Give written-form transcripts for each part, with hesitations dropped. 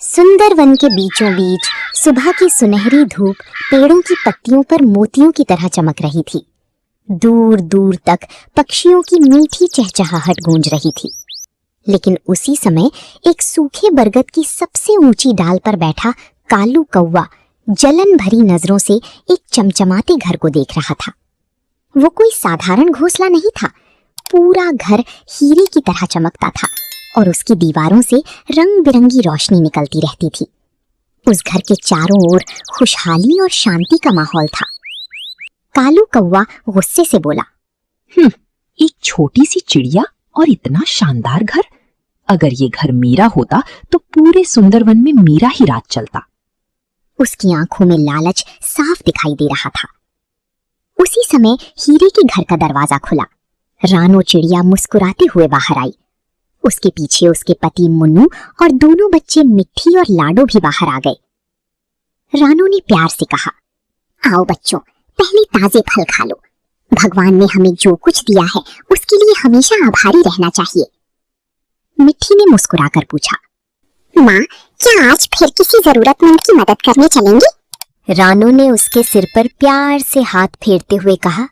सुंदर वन के बीचों बीच सुबह की सुनहरी धूप पेड़ों की पत्तियों पर मोतियों की तरह चमक रही थी। दूर दूर तक पक्षियों की मीठी चहचहाहट गूंज रही थी। लेकिन उसी समय एक सूखे बरगद की सबसे ऊंची डाल पर बैठा कालू कौवा जलन भरी नजरों से एक चमचमाते घर को देख रहा था। वो कोई साधारण घोंसला नहीं था। पूरा घर हीरे की तरह चमकता था और उसकी दीवारों से रंग बिरंगी रोशनी निकलती रहती थी। उस घर के चारों ओर खुशहाली और शांति का माहौल था। कालू कौवा गुस्से से बोला, एक छोटी सी चिड़िया और इतना शानदार घर। अगर ये घर मेरा होता तो पूरे सुंदरवन में मेरा ही राज चलता। उसकी आंखों में लालच साफ दिखाई दे रहा था। उसी समय हीरे के घर का दरवाजा खुला। रानो चिड़िया मुस्कुराते हुए बाहर आई। उसके पीछे उसके पति मुन्नू और दोनों बच्चे मिट्टी और लाडो भी बाहर आ गए। रानो ने प्यार से कहा, आओ बच्चों, पहले ताजे फल खा लो। भगवान ने हमें जो कुछ दिया है उसके लिए हमेशा आभारी रहना चाहिए। मिट्टी ने मुस्कुराकर पूछा, माँ, क्या आज फिर किसी जरूरतमंद की मदद करने चलेंगी? रानो ने उसके सिर पर प्यार से हाथ फेरते हुए कहा,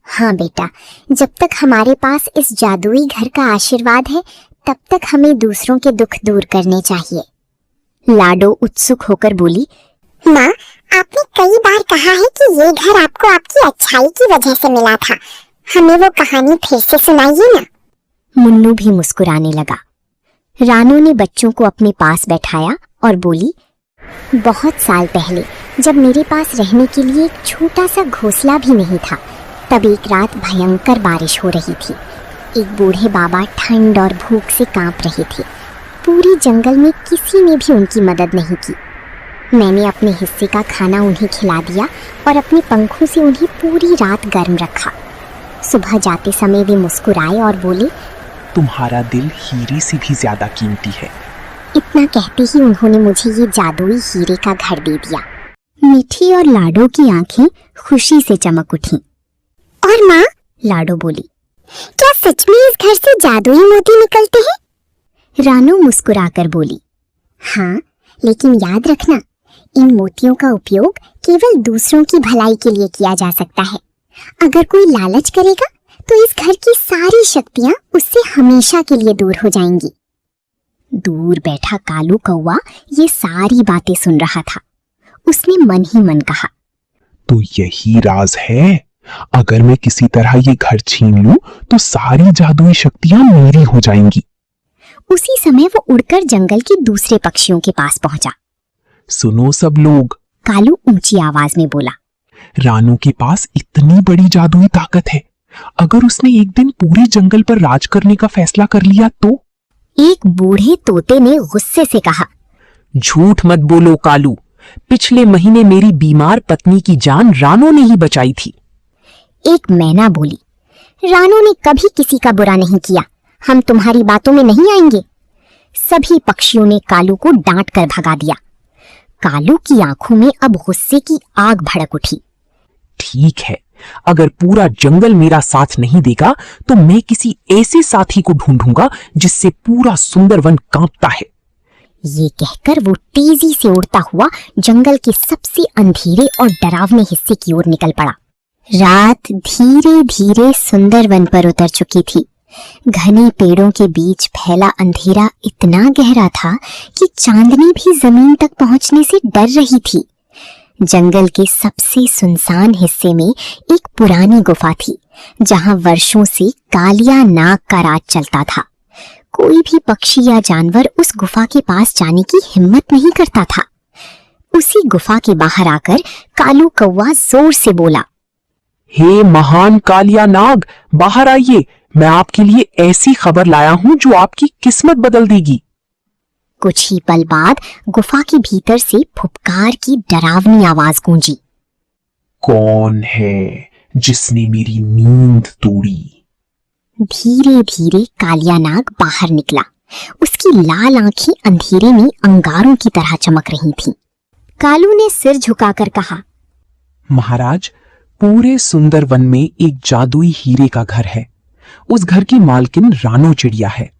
हाँ बेटा, जब तक हमारे पास इस जादुई घर का आशीर्वाद है तब तक हमें दूसरों के दुख दूर करने चाहिए। लाडो उत्सुक होकर बोली, माँ, आपने कई बार कहा है कि ये घर आपको आपकी अच्छाई की वजह से मिला था। हमें वो कहानी फिर से सुनाइए ना। मुन्नू भी मुस्कुराने लगा। रानो ने बच्चों को अपने पास बैठाया और बोली, बहुत साल पहले जब मेरे पास रहने के लिए एक छोटा सा घोंसला भी नहीं था, तब एक रात भयंकर बारिश हो रही थी। एक बूढ़े बाबा ठंड और भूख से कांप रहे थे। पूरी जंगल में किसी ने भी उनकी मदद नहीं की। मैंने अपने हिस्से का खाना उन्हें खिला दिया और अपने पंखों से उन्हें पूरी रात गर्म रखा। सुबह जाते समय वे मुस्कुराए और बोले, तुम्हारा दिल हीरे से भी ज्यादा कीमती है। इतना कहते ही उन्होंने मुझे ये जादुई हीरे का घर दे दिया। मिठी और लाडो की आंखें खुशी से चमक उठीं। और माँ, लाडो बोली, क्या सच में इस घर से जादुई मोती निकलते हैं? रानो मुस्कुराकर बोली, हाँ, लेकिन याद रखना, इन मोतियों का उपयोग केवल दूसरों की भलाई के लिए किया जा सकता है। अगर कोई लालच करेगा तो इस घर की सारी शक्तियां उससे हमेशा के लिए दूर हो जाएंगी। दूर बैठा कालू कौवा ये सारी बातें सुन रहा था। उसने मन ही मन कहा, तो यही राज है। अगर मैं किसी तरह ये घर छीन लूं तो सारी जादुई शक्तियां मेरी हो जाएंगी। उसी समय वो उड़कर जंगल के दूसरे पक्षियों के पास पहुंचा। सुनो सब लोग, कालू ऊंची आवाज में बोला, रानो के पास इतनी बड़ी जादुई ताकत है। अगर उसने एक दिन पूरे जंगल पर राज करने का फैसला कर लिया तो? एक बूढ़े तोते ने गुस्से से कहा, झूठ मत बोलो कालू, पिछले महीने मेरी बीमार पत्नी की जान रानो ने ही बचाई थी। एक मैना बोली, रानो ने कभी किसी का बुरा नहीं किया, हम तुम्हारी बातों में नहीं आएंगे। सभी पक्षियों ने कालू को डांट कर भगा दिया। कालू की आंखों में अब गुस्से की आग भड़क उठी। ठीक है, अगर पूरा जंगल मेरा साथ नहीं देगा तो मैं किसी ऐसे साथी को ढूंढूंगा जिससे पूरा सुंदरवन कांपता है। ये कहकर वो तेजी से उड़ता हुआ जंगल के सबसे अंधेरे और डरावने हिस्से की ओर निकल पड़ा। रात धीरे धीरे सुंदरवन पर उतर चुकी थी। घने पेड़ों के बीच फैला अंधेरा इतना गहरा था कि चांदनी भी जमीन तक पहुंचने से डर रही थी। जंगल के सबसे सुनसान हिस्से में एक पुरानी गुफा थी, जहां वर्षों से कालिया नाग का राज चलता था। कोई भी पक्षी या जानवर उस गुफा के पास जाने की हिम्मत नहीं करता था। उसी गुफा के बाहर आकर कालू कौवा जोर से बोला, हे महान कालिया नाग, बाहर आइए। मैं आपके लिए ऐसी खबर लाया हूं जो आपकी किस्मत बदल देगी। कुछ ही पल बाद गुफा के भीतर से फुफकार की डरावनी आवाज गूंजी। कौन है जिसने मेरी नींद तोड़ी? धीरे धीरे कालिया नाग बाहर निकला। उसकी लाल आंखें अंधेरे में अंगारों की तरह चमक रही थीं। कालू ने सिर झुकाकर कहा, महाराज, पूरे सुंदरवन में एक जादुई हीरे का घर है। उस घर की मालकिन रानो चिड़िया है।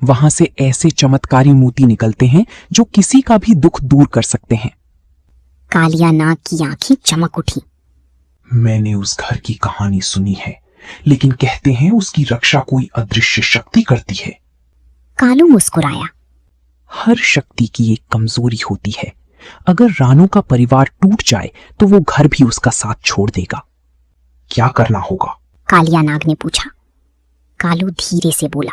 वहां से ऐसे चमत्कारी मोती निकलते हैं जो किसी का भी दुख दूर कर सकते हैं। कालिया नाग की आंखें चमक उठी। मैंने उस घर की कहानी सुनी है, लेकिन कहते हैं उसकी रक्षा कोई अदृश्य शक्ति करती है। कालू मुस्कुराया। हर शक्ति की एक कमजोरी होती है। अगर रानू का परिवार टूट जाए तो वो घर भी उसका साथ छोड़ देगा। क्या करना होगा? कालिया नाग ने पूछा। कालू धीरे से बोला,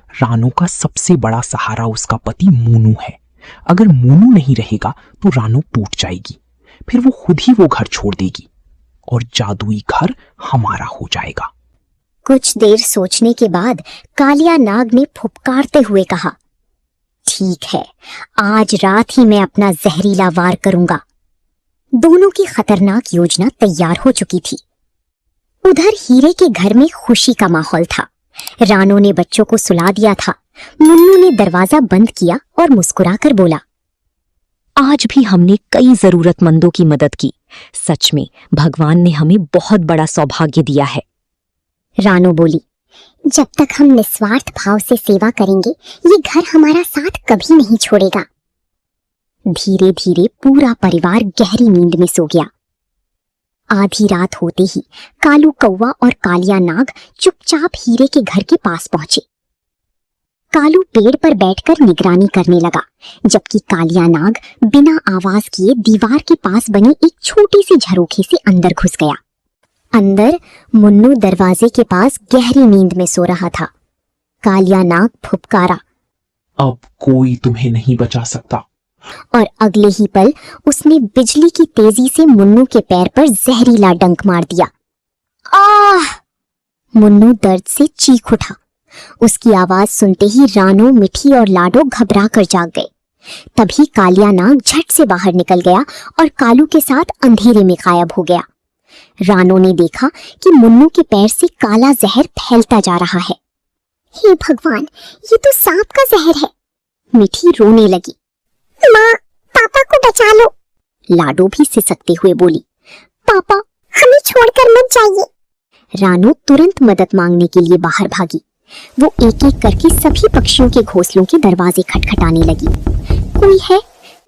रानू का सबसे बड़ा सहारा उसका पति मोनू है। अगर मोनू नहीं रहेगा तो रानू टूट जाएगी, फिर वो खुद ही वो घर छोड़ देगी और जादुई घर हमारा हो जाएगा। कुछ देर सोचने के बाद कालिया नाग ने फुफकारते हुए कहा, ठीक है, आज रात ही मैं अपना जहरीला वार करूंगा। दोनों की खतरनाक योजना तैयार हो चुकी थी। उधर हीरे के घर में खुशी का माहौल था। रानू ने बच्चों को सुला दिया था। मुन्नू ने दरवाजा बंद किया और मुस्कुराकर बोला, आज भी हमने कई जरूरतमंदों की मदद की। सच में भगवान ने हमें बहुत बड़ा सौभाग्य दिया है। रानू बोली, जब तक हम निस्वार्थ भाव से सेवा करेंगे, ये घर हमारा साथ कभी नहीं छोड़ेगा। धीरे धीरे पूरा परिवार गहरी नींद में सो गया। आधी रात होते ही कालू कौवा और कालिया नाग चुपचाप हीरे के घर के पास पहुंचे। कालू पेड़ पर बैठकर निगरानी करने लगा, जबकि कालिया नाग बिना आवाज किए दीवार के पास बनी एक छोटी सी झरोखे से अंदर घुस गया। अंदर मुन्नू दरवाजे के पास गहरी नींद में सो रहा था। कालिया नाग फुफकारा, अब कोई तुम्हें नहीं बचा सकता। और अगले ही पल उसने बिजली की तेजी से मुन्नू के पैर पर जहरीला डंक मार दिया। आह! मुन्नू दर्द से चीख उठा। उसकी आवाज सुनते ही रानू, मिठी और लाडो घबरा कर जाग गए। तभी कालिया नाग झट से बाहर निकल गया और कालू के साथ अंधेरे में गायब हो गया। रानू ने देखा कि मुन्नू के पैर से काला जहर फैलता जा रहा है। हे भगवान, ये तो सांप का जहर है। मिठी रोने लगी। माँ, पापा को बचा लो। लाडो भी सिसकते हुए बोली, पापा, हमें छोड़कर मत जाइए। रानू तुरंत मदद मांगने के लिए बाहर भागी। वो एक एक करके सभी पक्षियों के घोंसलों के दरवाजे खटखटाने लगी। कोई है?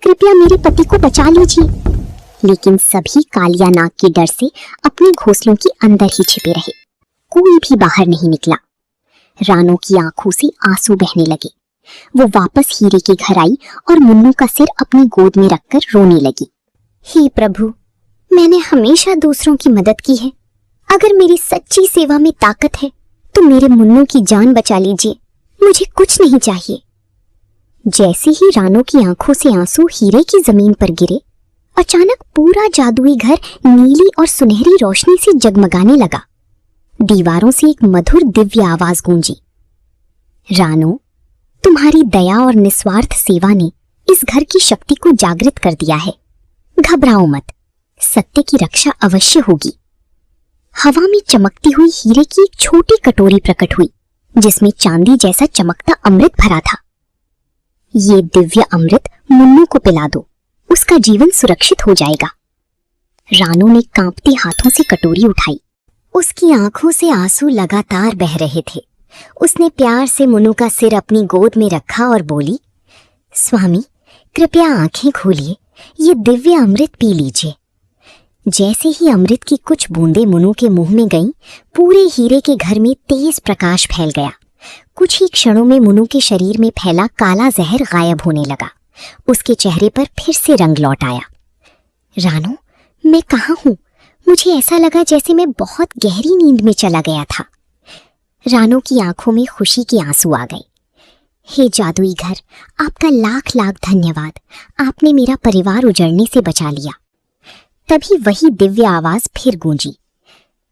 कृपया मेरे पति को बचा लीजिए। लेकिन सभी कालिया नाग के डर से अपने घोंसलों के अंदर ही छिपे रहे। कोई भी बाहर नहीं निकला। रानू की आंखों से आंसू बहने लगे। वो वापस हीरे के घर आई और मुन्नू का सिर अपनी गोद में रखकर रोने लगी। हे प्रभु, मैंने हमेशा दूसरों की मदद की है। अगर मेरी सच्ची सेवा में ताकत है तो मेरे मुन्नू की जान बचा लीजिए। मुझे कुछ नहीं चाहिए। जैसे ही रानू की आंखों से आंसू हीरे की जमीन पर गिरे, अचानक पूरा जादुई घर नीली और सुनहरी रोशनी से जगमगाने लगा। दीवारों से एक मधुर दिव्य आवाज गूंजी, रानू, तुम्हारी दया और निस्वार्थ सेवा ने इस घर की शक्ति को जागृत कर दिया है। घबराओ मत, सत्य की रक्षा अवश्य होगी। हवा में चमकती हुई हीरे की एक छोटी कटोरी प्रकट हुई, जिसमें चांदी जैसा चमकता अमृत भरा था। ये दिव्य अमृत मुन्नू को पिला दो, उसका जीवन सुरक्षित हो जाएगा। रानू ने कांपते हाथों से कटोरी उठाई। उसकी आंखों से आंसू लगातार बह रहे थे। उसने प्यार से मुन्नू का सिर अपनी गोद में रखा और बोली, स्वामी, कृपया आंखें खोलिए, ये दिव्य अमृत पी लीजिए। जैसे ही अमृत की कुछ बूंदें मुन्नू के मुंह में गईं, पूरे हीरे के घर में तेज प्रकाश फैल गया। कुछ ही क्षणों में मुन्नू के शरीर में फैला काला जहर गायब होने लगा। उसके चेहरे पर फिर से रंग लौट आया। रानू, मैं कहाँ हूँ? मुझे ऐसा लगा जैसे मैं बहुत गहरी नींद में चला गया था। रानू की आंखों में खुशी के आंसू आ गए। हे जादुई घर, आपका लाख लाख धन्यवाद। आपने मेरा परिवार उजड़ने से बचा लिया। तभी वही दिव्य आवाज फिर गूंजी,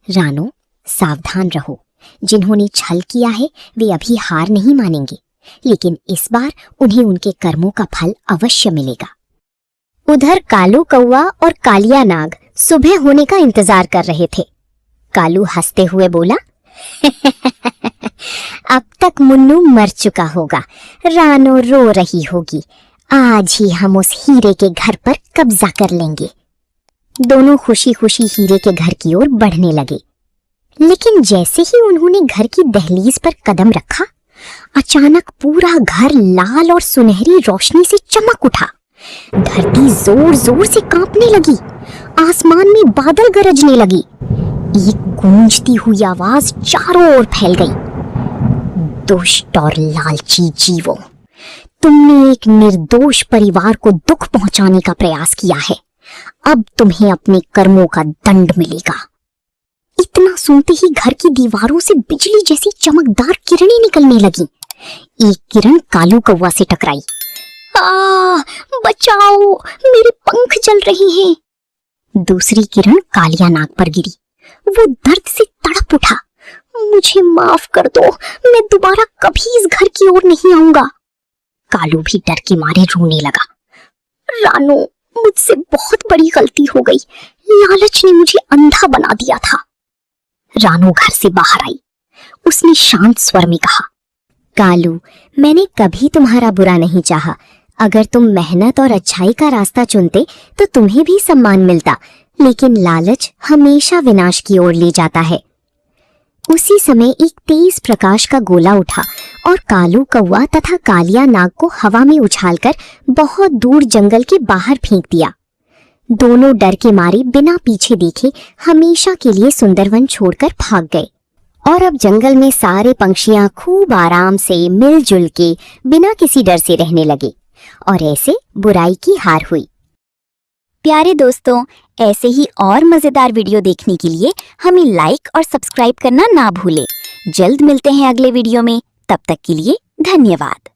रानू, सावधान रहो। जिन्होंने छल किया है वे अभी हार नहीं मानेंगे, लेकिन इस बार उन्हें उनके कर्मों का फल अवश्य मिलेगा। उधर कालू कौवा और कालिया नाग सुबह होने का इंतजार कर रहे थे। कालू हंसते हुए बोला, अब तक मुन्नू मर चुका होगा, रानू रो रही होगी। आज ही हम उस हीरे के घर पर कब्जा कर लेंगे। दोनों खुशी खुशी हीरे के घर की ओर बढ़ने लगे। लेकिन जैसे ही उन्होंने घर की दहलीज पर कदम रखा, अचानक पूरा घर लाल और सुनहरी रोशनी से चमक उठा। धरती जोर जोर से कांपने लगी। आसमान में बादल गरजने लगी। एक गूंजती हुई आवाज चारों ओर फैल गई। दुष्ट और लालची जीवों, तुमने एक निर्दोष परिवार को दुख पहुंचाने का प्रयास किया है। अब तुम्हें अपने कर्मों का दंड मिलेगा। इतना सुनते ही घर की दीवारों से बिजली जैसी चमकदार किरणें निकलने लगी। एक किरण कालू कौवा से टकराई। बचाओ, मेरे पंख जल रहे हैं। दूसरी किरण कालिया नाग पर गिरी। वो दर्द से तड़प उठा। मुझे माफ कर दो, मैं दोबारा कभी इस घर की ओर नहीं आऊंगा। कालू भी डर के मारे रोने लगा। रानो, मुझसे बहुत बड़ी गलती हो गई। लालच ने मुझे अंधा बना दिया था। रानो घर से बाहर आई। उसने शांत स्वर में कहा, कालू, मैंने कभी तुम्हारा बुरा नहीं चाहा। अगर तुम मेहनत और अच्छाई का रास्ता चुनते तो तुम्हें भी सम्मान मिलता, लेकिन लालच हमेशा विनाश की ओर ले जाता है। उसी समय एक तेज प्रकाश का गोला उठा और कालू कौवा तथा कालिया नाग को हवा में उछालकर बहुत दूर जंगल के बाहर फेंक दिया। दोनों डर के मारे बिना पीछे देखे हमेशा के लिए सुंदरवन छोड़कर भाग गए। और अब जंगल में सारे पंछियां खूब आराम से मिलजुल के बिना किसी डर से रहने लगे और ऐसे बुराई की हार हुई। प्यारे दोस्तों, ऐसे ही और मजेदार वीडियो देखने के लिए हमें लाइक और सब्सक्राइब करना ना भूलें। जल्द मिलते हैं अगले वीडियो में। तब तक के लिए धन्यवाद।